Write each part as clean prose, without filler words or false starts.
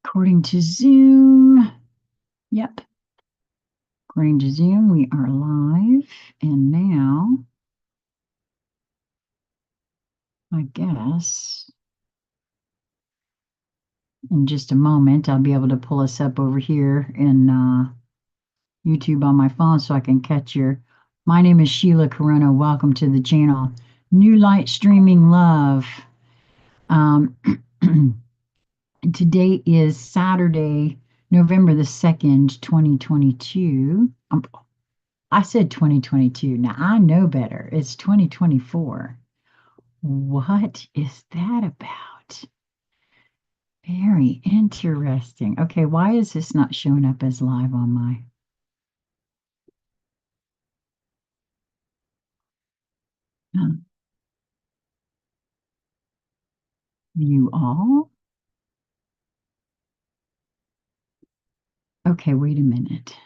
According to Zoom, yep. According to Zoom, we are live. And now, I guess, in just a moment, I'll be able to pull us up over here in YouTube on my phone so I can catch your. My name is Sheila Corona. Welcome to the channel, New Light Streaming Love. Today is Saturday, November the 2nd, 2022. I said 2022. Now I know better. It's 2024. What is that about? Very interesting. Okay, why is this not showing up as live on my view all? Okay, wait a minute.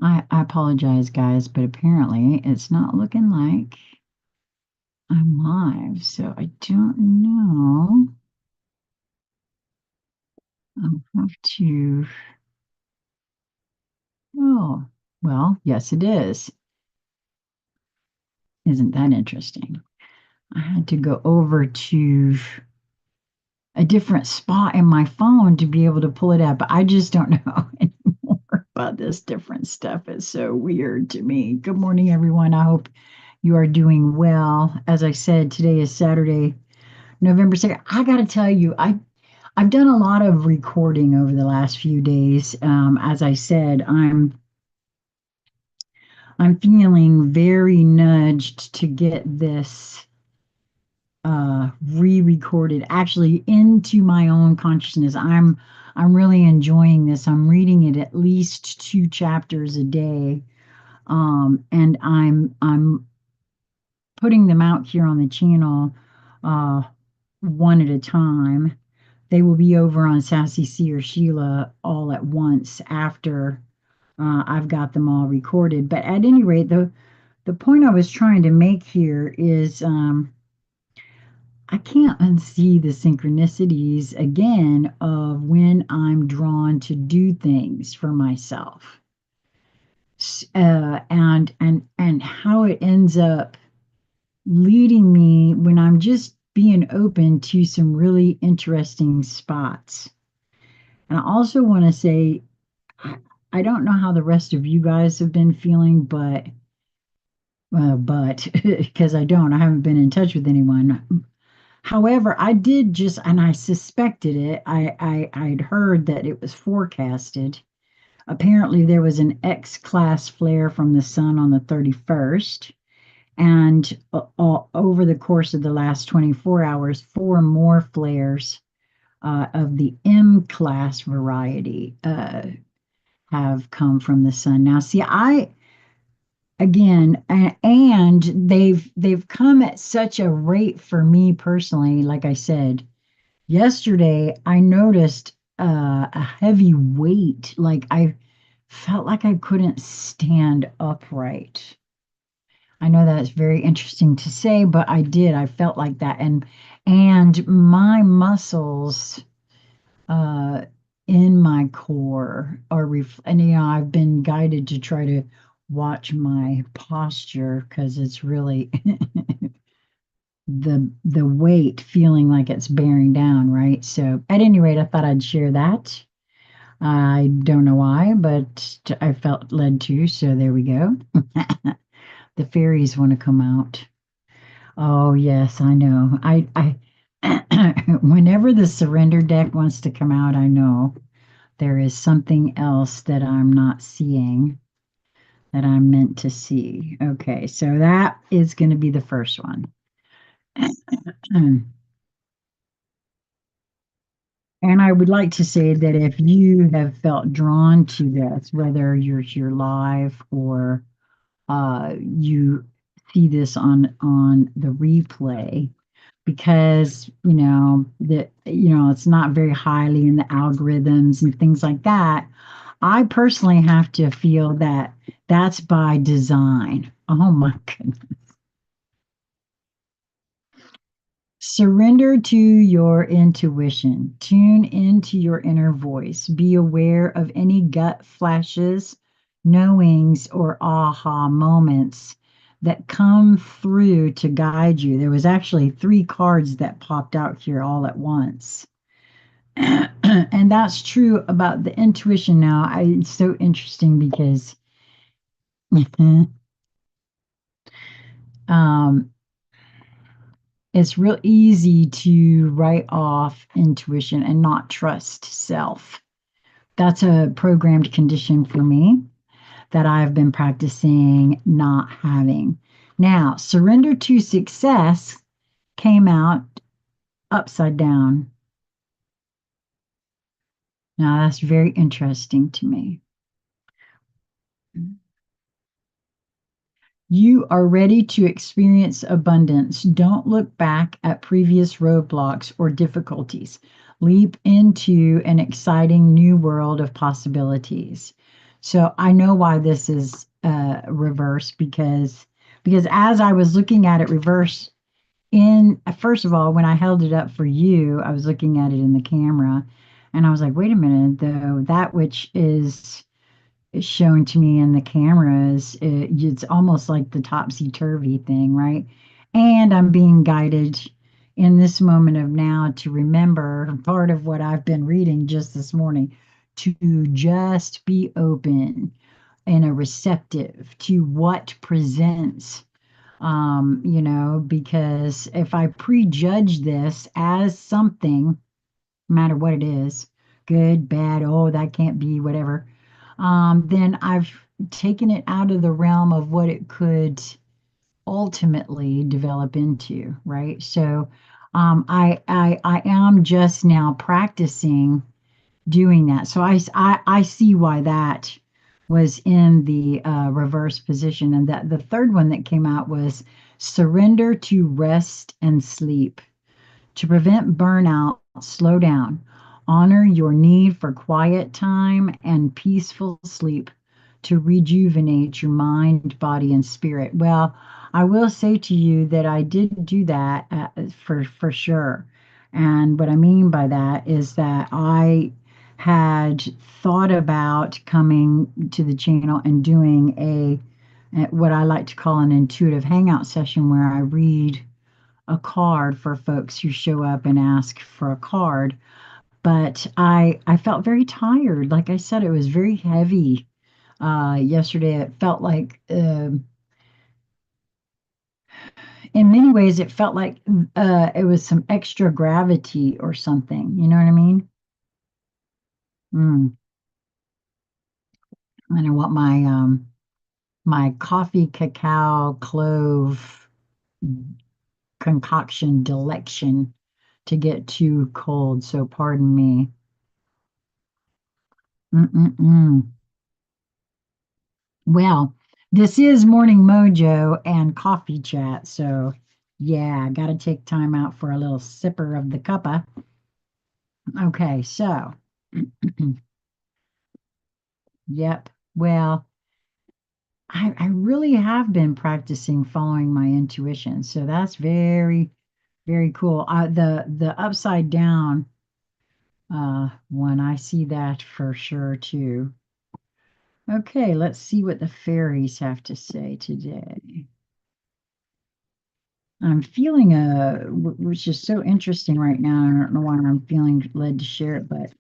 I apologize, guys, but apparently it's not looking like I'm live, so I don't know. I'll have to. Oh, well, yes, it is. Isn't that interesting? I had to go over to a different spot in my phone to be able to pull it up. But I just don't know anymore about this different stuff. It's so weird to me. Good morning, everyone. I hope you are doing well. As I said, today is Saturday, November 2nd. I got to tell you, I've done a lot of recording over the last few days. As I said, I'm feeling very nudged to get this re-recorded actually into my own consciousness. I'm really enjoying this. I'm reading it at least 2 chapters a day. And I'm putting them out here on the channel uh one at a time. They will be over on Sassy C or Sheila all at once after I've got them all recorded. But at any rate, the point I was trying to make here is I can't unsee the synchronicities again of when I'm drawn to do things for myself, and how it ends up leading me when I'm just being open to some really interesting spots. And I also want to say, I, I don't know how the rest of you guys have been feeling, but because I haven't been in touch with anyone. However, I did just, and I suspected it. I'd heard that it was forecasted. Apparently, there was an X-class flare from the sun on the 31st, and over the course of the last 24 hours, 4 more flares of the M-class variety have come from the sun. Now, see, again, and they've come at such a rate for me personally. Like I said yesterday, I noticed a heavy weight. Like I felt like I couldn't stand upright. I know that's very interesting to say, but I did. I felt like that, and my muscles uh, in my core are and I've been guided to try to watch my posture because it's really the weight feeling like it's bearing down, right? So at any rate, I thought I'd share that. I don't know why, but I felt led to, so there we go. The fairies want to come out. Oh yes, I know. Whenever the surrender deck wants to come out, I know there is something else that I'm not seeing that I'm meant to see. Okay, so that is going to be the first one. And I would like to say that if you have felt drawn to this, whether you're here live or you see this on the replay, because it's not very highly in the algorithms and things like that. I personally have to feel that that's by design. Oh my goodness. Surrender to your intuition. Tune into your inner voice. Be aware of any gut flashes, knowings, or aha moments that come through to guide you. There was actually three cards that popped out here all at once. And that's true about the intuition now. It's so interesting because um, it's real easy to write off intuition and not trust self. That's a programmed condition for me that I've been practicing not having. Now, surrender to success came out upside down. Now, that's very interesting to me. You are ready to experience abundance. Don't look back at previous roadblocks or difficulties. Leap into an exciting new world of possibilities. So I know why this is reverse because as I was looking at it reverse in first of all, when I held it up for you, I was looking at it in the camera, and I was like, wait a minute, though that which is shown to me in the cameras, it's almost like the topsy turvy thing, right? And I'm being guided in this moment of now to remember part of what I've been reading just this morning to just be open and a receptive to what presents. Because if I prejudge this as something, no matter what it is, good, bad, oh, that can't be, whatever, then I've taken it out of the realm of what it could ultimately develop into, right? So I am just now practicing doing that. So I see why that was in the reverse position. And that the third one that came out was surrender to rest and sleep. To prevent burnout, slow down. Honor your need for quiet time and peaceful sleep to rejuvenate your mind, body, and spirit. Well, I will say to you that I did do that for sure. And what I mean by that is that I had thought about coming to the channel and doing what I like to call an intuitive hangout session where I read a card for folks who show up and ask for a card. But I felt very tired. Like I said, it was very heavy yesterday. It felt like, in many ways, it felt like it was some extra gravity or something. You know what I mean? Mm. I know what my coffee, cacao, clove concoction delection to get too cold. So pardon me. Mm-mm-mm. Well, this is Morning Mojo and Coffee Chat, so yeah, got to take time out for a little sipper of the cuppa. Okay, so yep. Well, I really have been practicing following my intuition, so that's very, very cool. The upside down one, I see that for sure too. Okay, let's see what the fairies have to say today. I'm feeling which is so interesting right now. I don't know why I'm feeling led to share it, but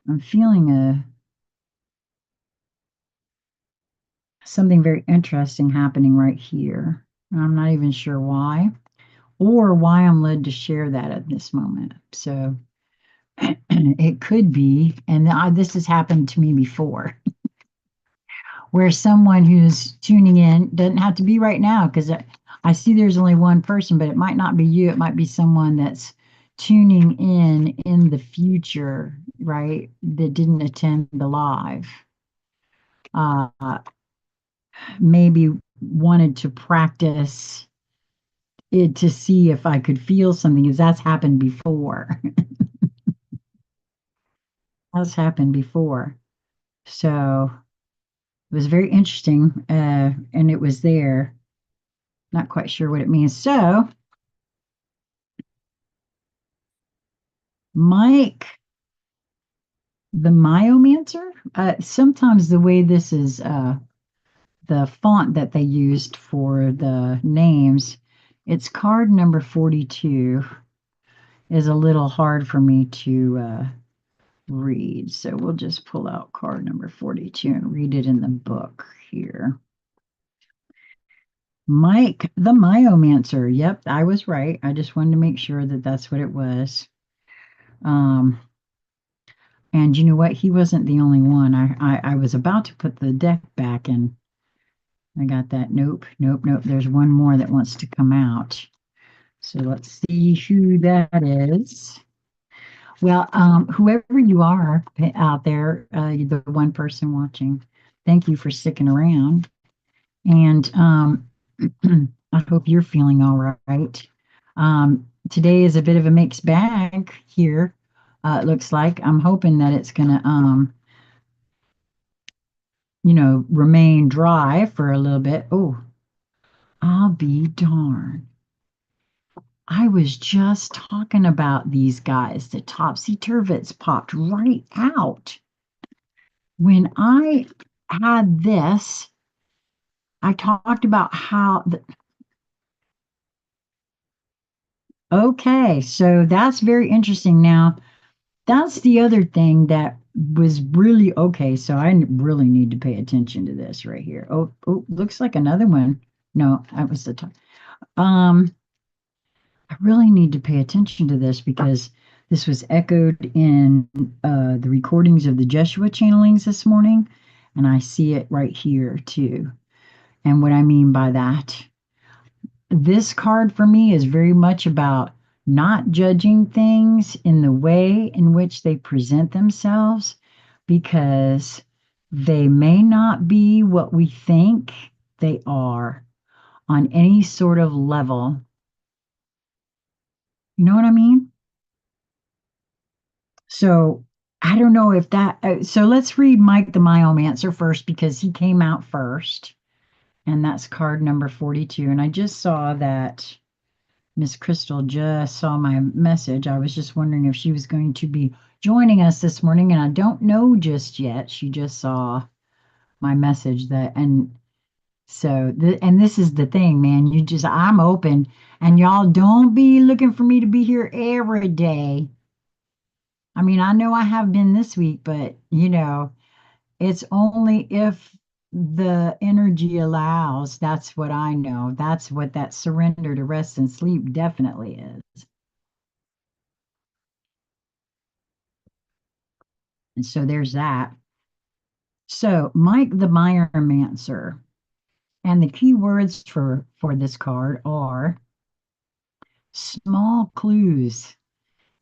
I'm feeling something very interesting happening right here. I'm not even sure why or why I'm led to share that at this moment. So it could be, and this has happened to me before, where someone who's tuning in doesn't have to be right now because I see there's only one person, but it might not be you. It might be someone that's tuning in the future, right? That didn't attend the live. Uh, Maybe wanted to practice it to see if I could feel something, because that's happened before. That's happened before. So it was very interesting, and it was there. Not quite sure what it means. So Mike, the Myomancer. Sometimes the way this is, the font that they used for the names, it's card number 42 is a little hard for me to read. So we'll just pull out card number 42 and read it in the book here. Mike, the Myomancer. Yep, I was right. I just wanted to make sure that that's what it was. Um, and you know what? He wasn't the only one. I was about to put the deck back and I got that. Nope, nope, nope. There's one more that wants to come out. So let's see who that is. Well, whoever you are out there, the one person watching, thank you for sticking around. And I hope you're feeling all right. Today is a bit of a mixed bag here. It looks like I'm hoping that it's going to, remain dry for a little bit. Oh, I'll be darned. I was just talking about these guys. The topsy turvets popped right out. When I had this, I talked about how okay, so that's very interesting. Now, that's the other thing that was really okay. So I really need to pay attention to this right here. Oh, oh, looks like another one. No, that was the top. Um, I really need to pay attention to this because this was echoed in the recordings of the Jeshua channelings this morning, and I see it right here too. And what I mean by that, this card for me is very much about not judging things in the way in which they present themselves because they may not be what we think they are on any sort of level. You know what I mean? So I don't know if that. So let's read Mike the Myomancer first because he came out first, and that's card number 42. And I just saw that Miss Crystal just saw my message. I was just wondering if she was going to be joining us this morning, and I don't know just yet. She just saw my message that, and so, and this is the thing, man. I'm open, and y'all don't be looking for me to be here every day. I mean, I know I have been this week, but it's only if the energy allows. That's what I know. That's what that surrender to rest and sleep definitely is. And so there's that. So Mike the Myomancer, and the key words for this card are small clues,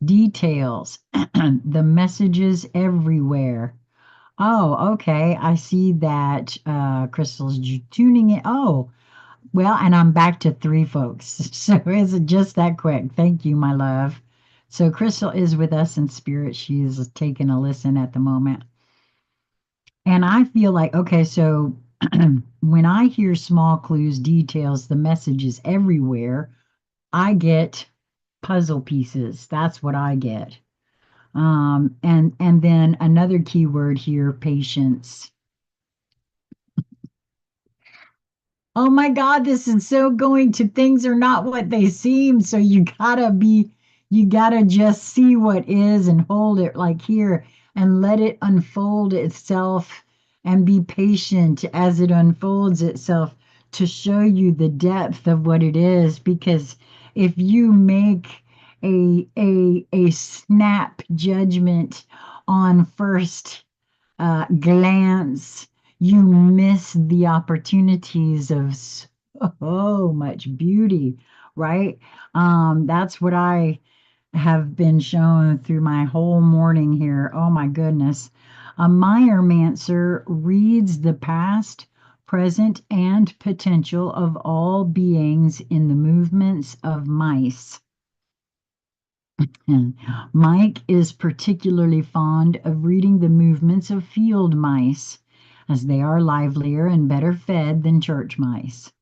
details, the messages everywhere. Oh, okay. I see that Crystal's tuning in. Oh, well, and I'm back to three folks. So is it just that quick? Thank you, my love. So Crystal is with us in spirit. She is taking a listen at the moment. And I feel like, okay, so when I hear small clues, details, the messages everywhere, I get puzzle pieces. That's what I get. And then another keyword here, patience. Oh my God, this is so going to things are not what they seem. So you gotta just see what is and hold it like here and let it unfold itself and be patient as it unfolds itself to show you the depth of what it is. Because if you make a snap judgment on first glance, you miss the opportunities of so much beauty, right? That's what I have been shown through my whole morning here. Oh my goodness. A Myomancer reads the past, present, and potential of all beings in the movements of mice. Mike is particularly fond of reading the movements of field mice, as they are livelier and better fed than church mice.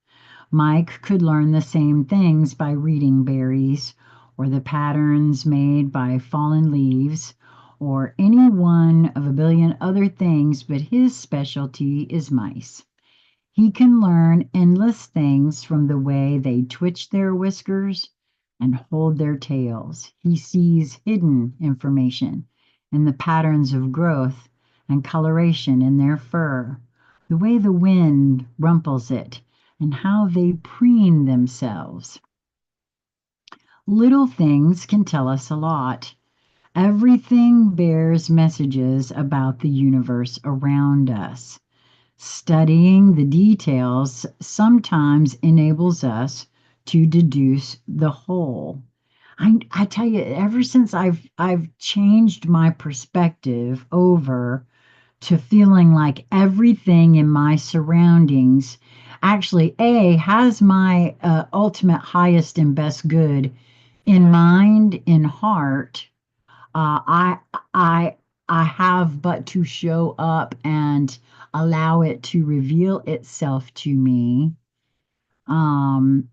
Mike could learn the same things by reading berries or the patterns made by fallen leaves, or any one of a billion other things, but his specialty is mice. He can learn endless things from the way they twitch their whiskers and hold their tails. He sees hidden information in the patterns of growth and coloration in their fur, the way the wind rumples it, and how they preen themselves. Little things can tell us a lot. Everything bears messages about the universe around us. Studying the details sometimes enables us to deduce the whole. I tell you, ever since I've changed my perspective over to feeling like everything in my surroundings actually A has my ultimate highest and best good in mind, in heart, uh, I I I have but to show up and allow it to reveal itself to me um,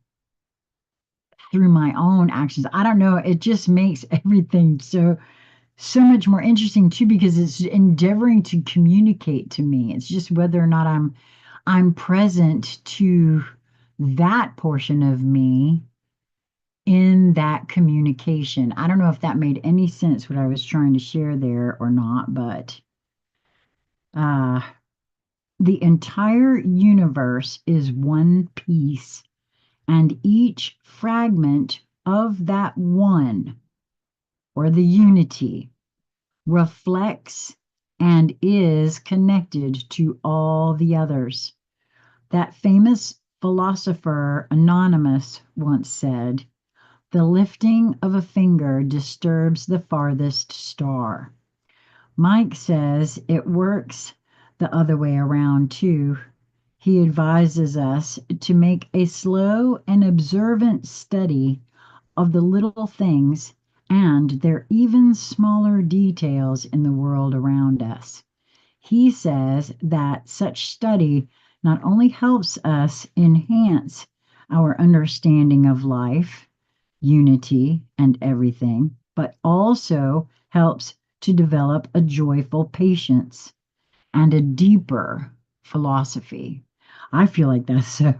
through my own actions. I don't know. It just makes everything so much more interesting too because it's endeavoring to communicate to me. It's just whether or not I'm present to that portion of me in that communication. I don't know if that made any sense what I was trying to share there or not, but uh, the entire universe is one piece, and each fragment of that one, or the unity, reflects and is connected to all the others. That famous philosopher Anonymous once said, "The lifting of a finger disturbs the farthest star." Mike says it works the other way around too. He advises us to make a slow and observant study of the little things and their even smaller details in the world around us. He says that such study not only helps us enhance our understanding of life, unity, and everything, but also helps to develop a joyful patience and a deeper philosophy. I feel like that's so.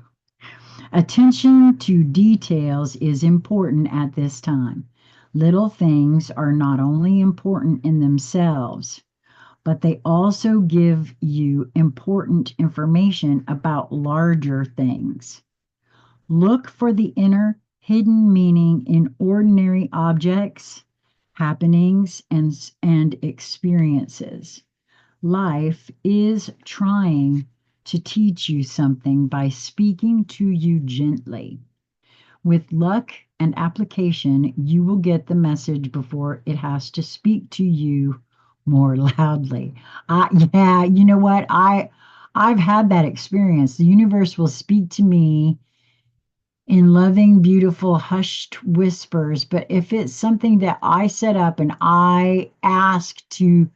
Attention to details is important at this time. Little things are not only important in themselves, but they also give you important information about larger things. Look for the inner hidden meaning in ordinary objects, happenings, and experiences. Life is trying to teach you something by speaking to you gently. With luck and application, you will get the message before it has to speak to you more loudly. Yeah, you know what? I've had that experience. The universe will speak to me in loving, beautiful, hushed whispers. But if it's something that I set up and I ask to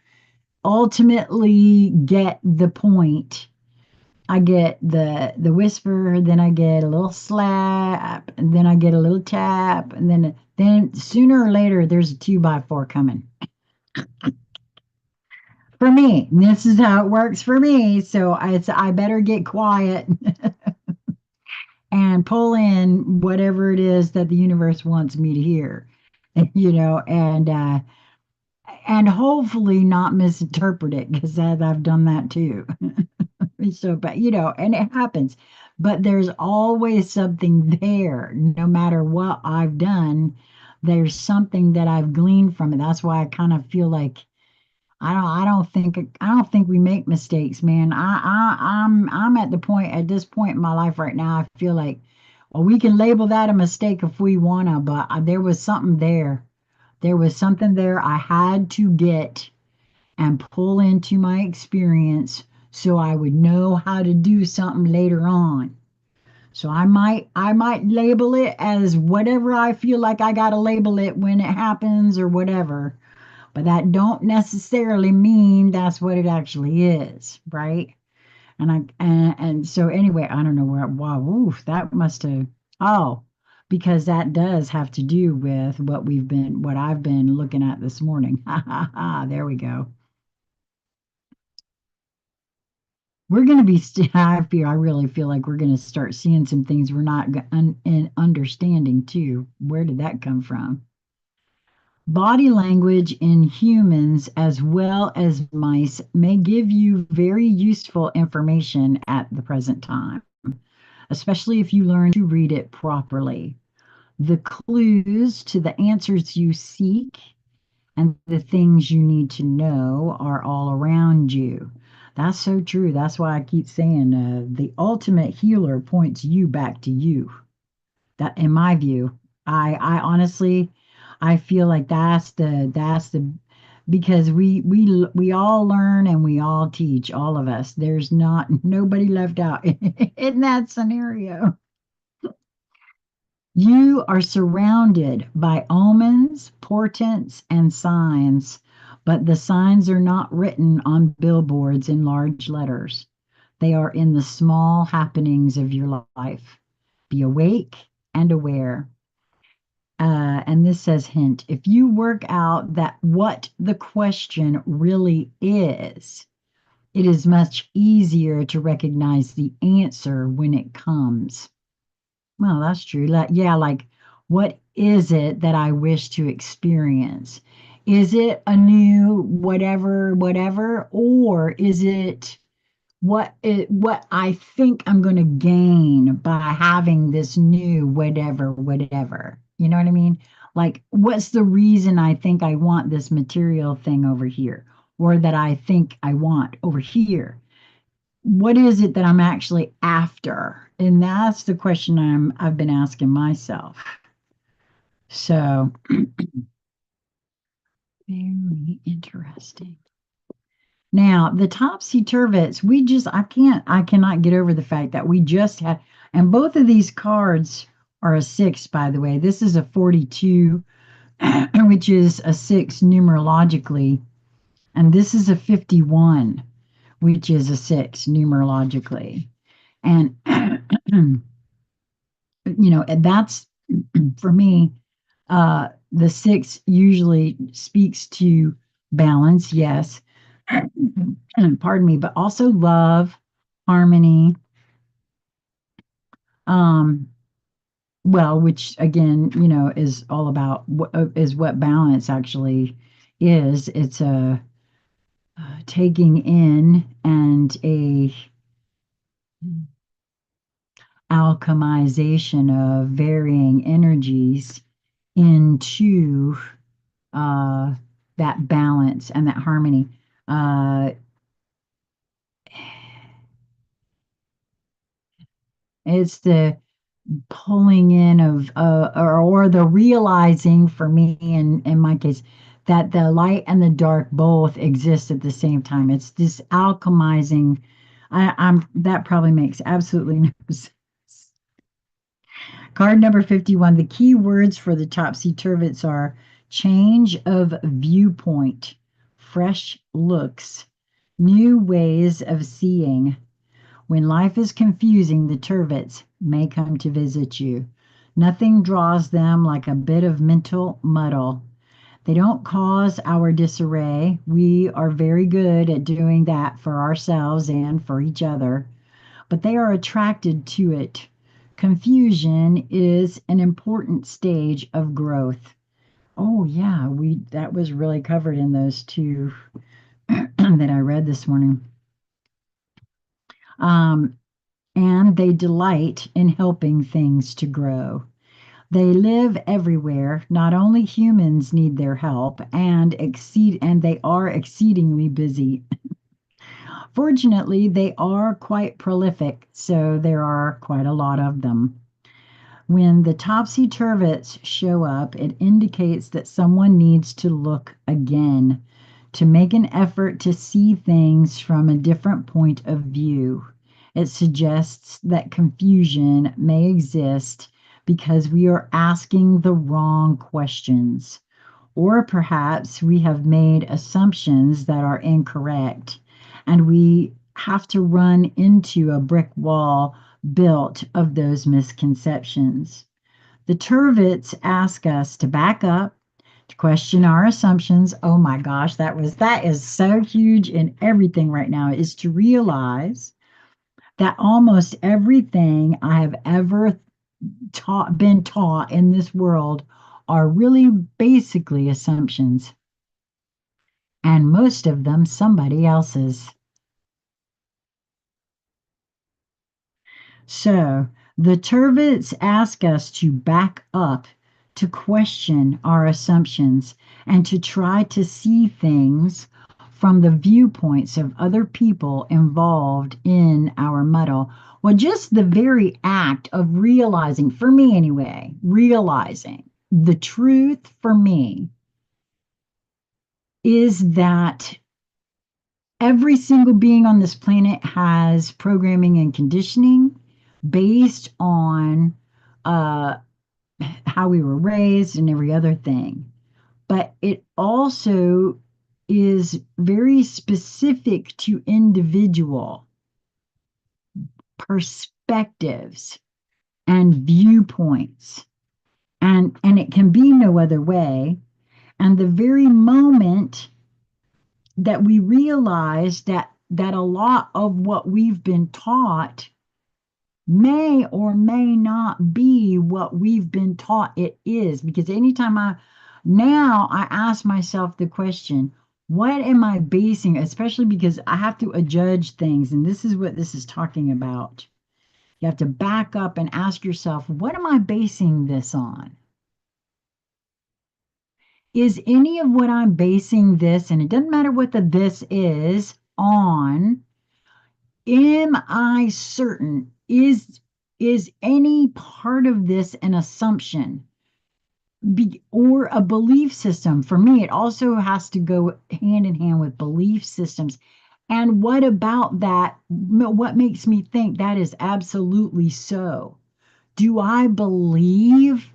ultimately get the point, I get the whisper, then I get a little slap, and then I get a little tap, and then sooner or later there's a 2x4 coming. For me, this is how it works for me. So I better get quiet and pull in whatever it is that the universe wants me to hear, and hopefully not misinterpret it because I've done that too. So, but and it happens. But there's always something there, no matter what I've done. There's something that I've gleaned from it. That's why I kind of feel like I don't think we make mistakes, man. I'm at the point at this point in my life right now. I feel like, well, we can label that a mistake if we wanna, but there was something there. There was something there I had to get and pull into my experience so I would know how to do something later on. So I might label it as whatever I feel like I got to label it when it happens or whatever. But that don't necessarily mean that's what it actually is, right? And so anyway, I don't know where. Wow, oof, that must have. Oh, because that does have to do with what I've been looking at this morning. Ha ha ha. There we go. We're going to be, I really feel like we're going to start seeing some things we're not in understanding too. Where did that come from? Body language in humans as well as mice may give you very useful information at the present time, especially if you learn to read it properly. The clues to the answers you seek and the things you need to know are all around you. That's so true. That's why I keep saying the ultimate healer points you back to you. That, in my view, I honestly, I feel like that's the because we all learn and we all teach, all of us. There's not nobody left out in that scenario. You are surrounded by omens, portents, and signs, but the signs are not written on billboards in large letters. They are in the small happenings of your life. Be awake and aware. And this says, hint, if you work out that what the question really is, it is much easier to recognize the answer when it comes. Well, that's true. Like, yeah, like what is it that I wish to experience? Is it a new whatever, or is it what I think I'm going to gain by having this new whatever? You know what I mean? Like, what's the reason I think I want this material thing over here, or that I think I want over here? What is it that I'm actually after? And that's the question I've been asking myself. So very interesting. Now, the topsy turvets, I cannot get over the fact that we just had, and both of these cards are a six, by the way. This is a 42, which is a six numerologically, and this is a 51, which is a six numerologically. And and that's for me, the six usually speaks to balance, yes, pardon me, but also love, harmony, um, well, which again, is all about is what balance actually is. It's a taking in and a alchemization of varying energies into uh, that balance and that harmony. Uh, it's the pulling in of or the realizing for me in my case that the light and the dark both exist at the same time. It's this alchemizing. I'm that probably makes absolutely no sense. Card number 51. The key words for the topsy turvets are change of viewpoint, fresh looks, new ways of seeing. When life is confusing, the turvets may come to visit you. Nothing draws them like a bit of mental muddle. They don't cause our disarray. We are very good at doing that for ourselves and for each other, but they are attracted to it. Confusion is an important stage of growth. Oh yeah, we that was really covered in those two that I read this morning. Um, and they delight in helping things to grow. They live everywhere. Not only humans need their help and they are exceedingly busy. Fortunately, they are quite prolific, so there are quite a lot of them. When the topsy turvets show up, it indicates that someone needs to look again, to make an effort to see things from a different point of view. It suggests that confusion may exist because we are asking the wrong questions, or perhaps we have made assumptions that are incorrect, and we have to run into a brick wall built of those misconceptions. The Turvets ask us to back up, to question our assumptions. Oh my gosh, that is so huge in everything right now, is to realize that almost everything I have ever been taught in this world are really basically assumptions, and most of them somebody else's. So the Turvets ask us to back up, to question our assumptions, and to try to see things from the viewpoints of other people involved in our muddle. Well, just the very act of realizing, for me anyway, realizing the truth for me is that every single being on this planet has programming and conditioning based on uh, how we were raised and every other thing. But it also is very specific to individual perspectives and viewpoints. And it can be no other way. And the very moment that we realize that a lot of what we've been taught may or may not be what we've been taught it is. Because anytime I ask myself the question, what am I basing, especially because I have to adjudge things, and this is what this is talking about. You have to back up and ask yourself, what am I basing this on? Is any of what I'm basing this, and it doesn't matter what the this is, on, am I certain? Is any part of this an assumption or a belief system? For me, it also has to go hand in hand with belief systems. And what about that? What makes me think that is absolutely so? Do I believe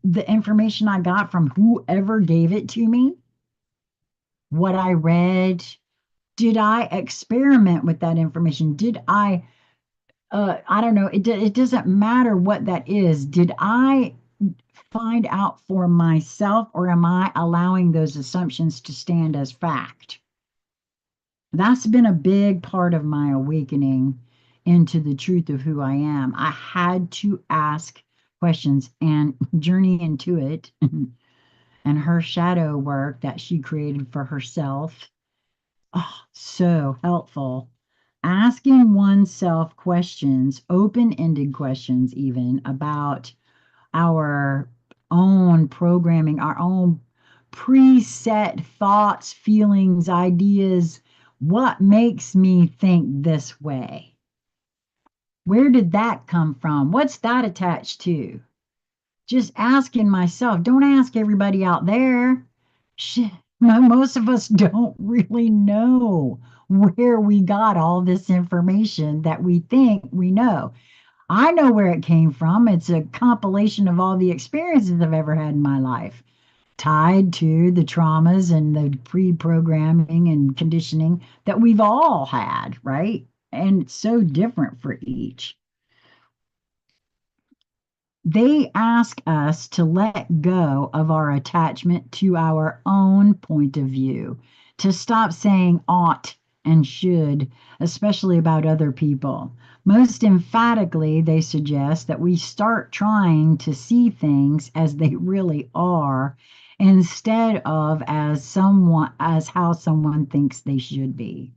the information I got from whoever gave it to me? What I read? Did I experiment with that information? Did I don't know, it doesn't matter what that is. Did I find out for myself, or am I allowing those assumptions to stand as fact? That's been a big part of my awakening into the truth of who I am. I had to ask questions and journey into it and her shadow work that she created for herself. Oh, so helpful. Asking oneself questions, open ended questions, even about our own programming, our own preset thoughts, feelings, ideas. What makes me think this way? Where did that come from? What's that attached to? Just asking myself. Don't ask everybody out there. Shit, most of us don't really know where we got all this information that we think we know. I know where it came from. It's a compilation of all the experiences I've ever had in my life, tied to the traumas and the pre-programming and conditioning that we've all had, right? And it's so different for each. They ask us to let go of our attachment to our own point of view, to stop saying ought and should, especially about other people. Most emphatically, they suggest that we start trying to see things as they really are instead of as how someone thinks they should be.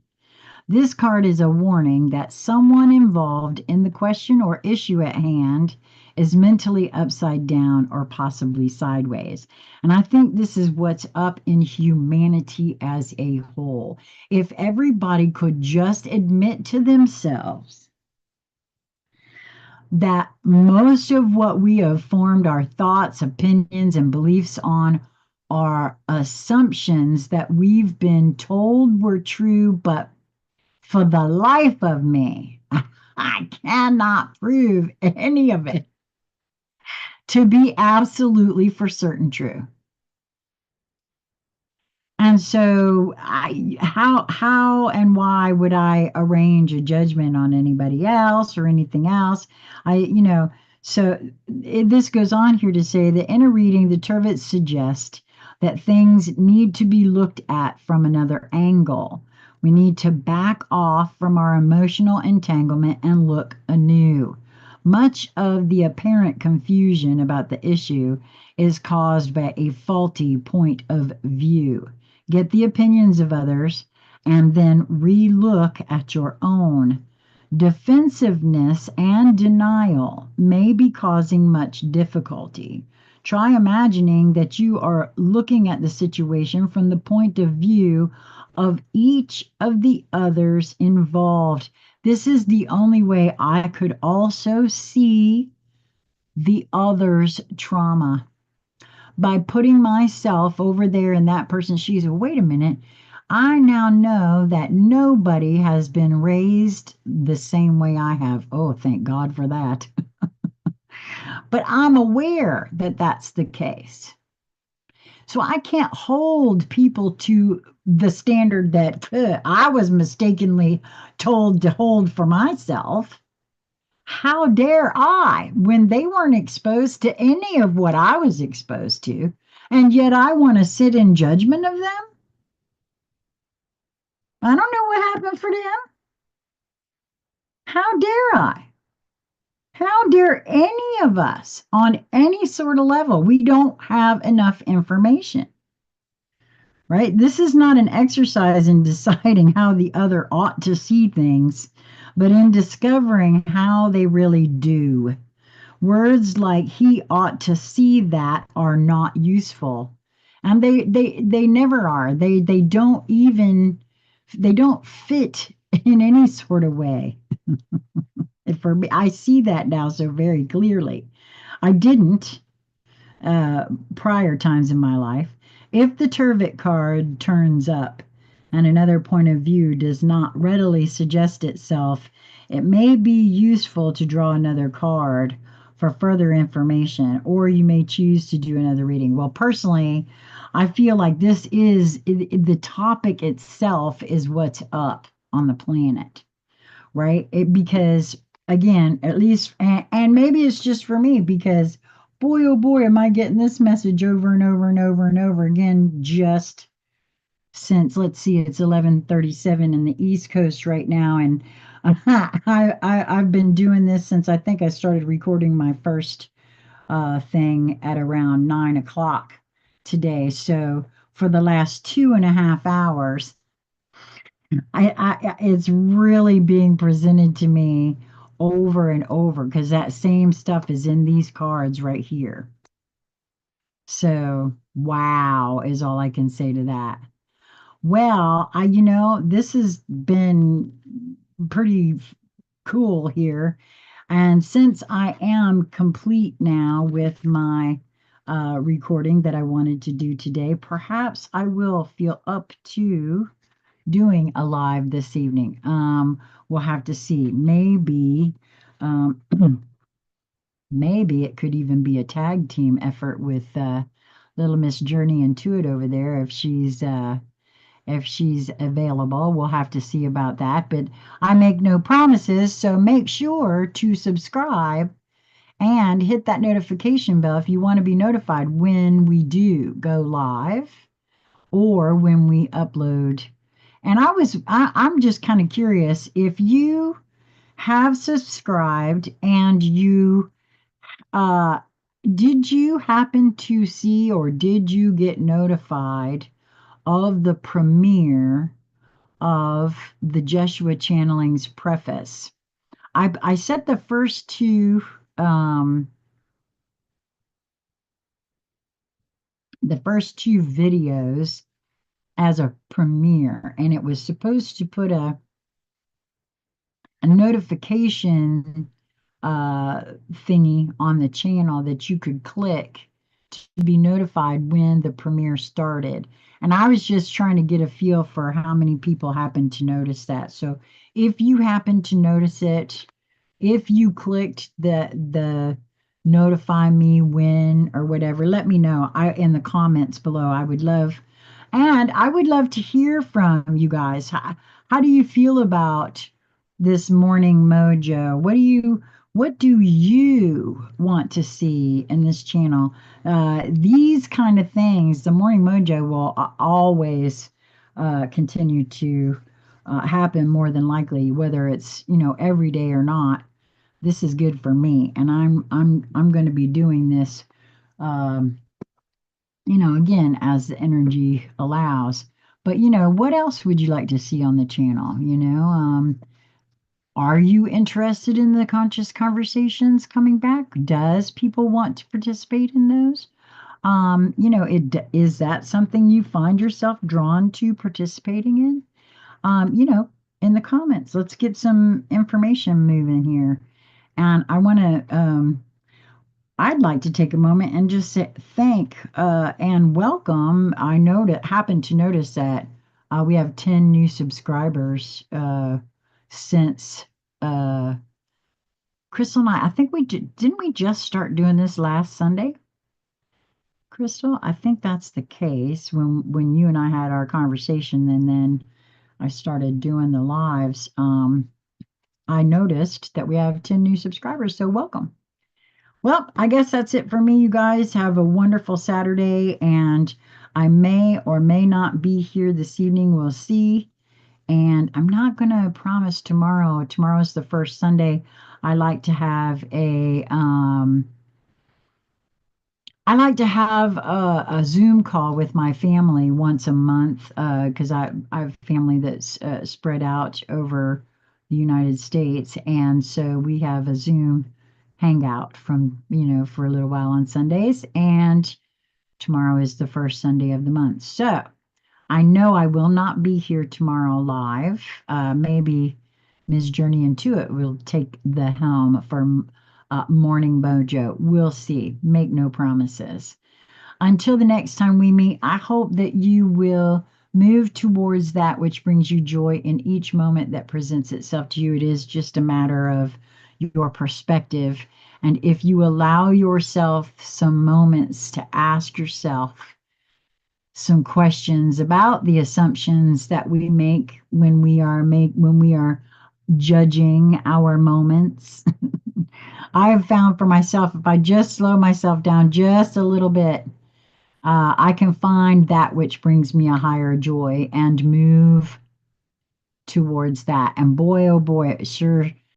This card is a warning that someone involved in the question or issue at hand is mentally upside down or possibly sideways. And I think this is what's up in humanity as a whole. If everybody could just admit to themselves that most of what we have formed our thoughts, opinions, and beliefs on are assumptions that we've been told were true, but for the life of me, I cannot prove any of it to be absolutely for certain true. And so how and why would I arrange a judgment on anybody else or anything else? I, So this goes on here to say that in a reading, the Turvets suggest that things need to be looked at from another angle. We need to back off from our emotional entanglement and look anew. Much of the apparent confusion about the issue is caused by a faulty point of view. Get the opinions of others and then relook at your own. Defensiveness and denial may be causing much difficulty. Try imagining that you are looking at the situation from the point of view of each of the others involved. This is the only way I could also see the other's trauma by putting myself over there in that person's shoes. Wait a minute. I now know that nobody has been raised the same way I have. Oh, thank God for that. But I'm aware that that's the case. So I can't hold people to the standard that I was mistakenly told to hold for myself. How dare I when they weren't exposed to any of what I was exposed to, and yet I want to sit in judgment of them? I don't know what happened for them. How dare I? How dare any of us on any sort of level? We don't have enough information, right? This is not an exercise in deciding how the other ought to see things, but in discovering how they really do. Words like he ought to see that are not useful. And they never are. They don't even they don't fit in any sort of way. And for me, I see that now so very clearly. I didn't uh, prior times in my life. If the Turvet card turns up and another point of view does not readily suggest itself, it may be useful to draw another card for further information, or you may choose to do another reading. Well, personally, I feel like this is the topic itself is what's up on the planet, right? Because again, at least, and maybe it's just for me because boy, oh boy, am I getting this message over and over and over and over again just since, let's see, it's 11:37 in the East Coast right now, and I've been doing this since I think I started recording my first thing at around 9 o'clock today. So for the last 2.5 hours, it's really being presented to me over and over because that same stuff is in these cards right here. So, wow is all I can say to that. Well, this has been pretty cool here. And since I am complete now with my recording that I wanted to do today, perhaps I will feel up to doing a live this evening. We'll have to see. Um, maybe it could even be a tag team effort with little Miss Journey Intuit over there if she's available. We'll have to see about that. But I make no promises, so make sure to subscribe and hit that notification bell if you want to be notified when we do go live or when we upload. And I'm just kind of curious if you have subscribed and you, uh, did you happen to see or did you get notified of the premiere of the Jeshua Channeling's preface? I set um, the first two videos as a premiere, and it was supposed to put a notification uh, thingy on the channel that you could click to be notified when the premiere started. And I was just trying to get a feel for how many people happened to notice that. So if you happen to notice it, if you clicked the notify me when or whatever, let me know. In the comments below. I would love to hear from you guys. How do you feel about this morning mojo? What do you want to see in this channel? These kind of things, the Morning Mojo will always continue to happen more than likely, whether it's every day or not. This is good for me, and I'm going to be doing this, um, again as the energy allows. But what else would you like to see on the channel? Are you interested in the conscious conversations coming back? Does people want to participate in those? Is that something you find yourself drawn to participating in? In the comments, let's get some information moving here. And I'd like to take a moment and just say thank and welcome. Happened to notice that we have 10 new subscribers since uh, Crystal and I think didn't we just start doing this last Sunday, Crystal? I think that's the case when you and I had our conversation, and then I started doing the lives. I noticed that we have 10 new subscribers, so welcome. Well, I guess that's it for me. You guys have a wonderful Saturday, and I may or may not be here this evening. We'll see. And I'm not going to promise tomorrow. Tomorrow's the first Sunday. I like to have a Zoom call with my family once a month because I have family that's spread out over the United States, and so we have a Zoom hangout for a little while on Sundays, and tomorrow is the first Sunday of the month. So I know I will not be here tomorrow live. Maybe Ms. Journey Intuit will take the helm for Morning Mojo. We'll see. Make no promises. Until the next time we meet, I hope that you will move towards that which brings you joy in each moment that presents itself to you. It is just a matter of your perspective. And if you allow yourself some moments to ask yourself some questions about the assumptions that we make when we are judging our moments. I have found for myself, if I just slow myself down just a little bit, I can find that which brings me a higher joy and move towards that. And boy, oh boy, it sure